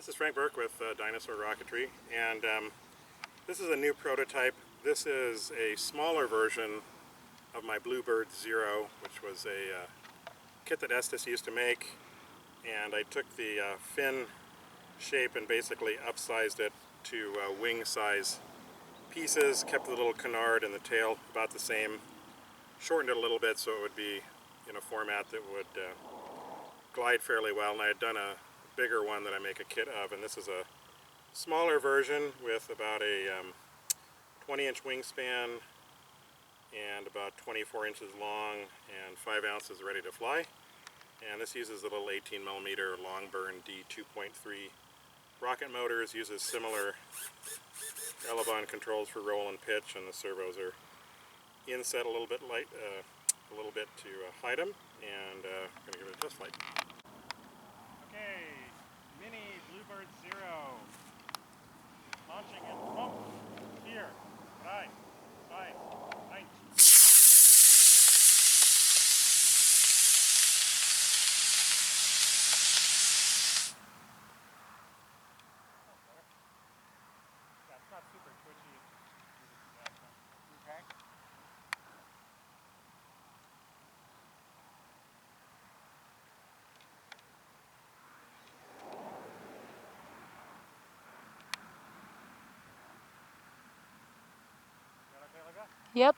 This is Frank Burke with Dinosaur Rocketry, and this is a new prototype. This is a smaller version of my Bluebird Zero, which was a kit that Estes used to make, and I took the fin shape and basically upsized it to wing size pieces, kept the little canard and the tail about the same, shortened it a little bit so it would be in a format that would glide fairly well, and I had done a bigger one that I make a kit of, and this is a smaller version with about a 20-inch wingspan and about 24 inches long and 5 ounces ready to fly. And this uses the little 18mm long burn D2.3 rocket motors, uses similar elevon controls for roll and pitch, and the servos are inset a little bit light, a little bit to hide them, and I'm going to give it a test flight. Okay, mini Bluebird Zero, launching in smoke, here, 3, 2, 1. Yeah, it's not super twitchy. Okay. Is that okay like that? Yep.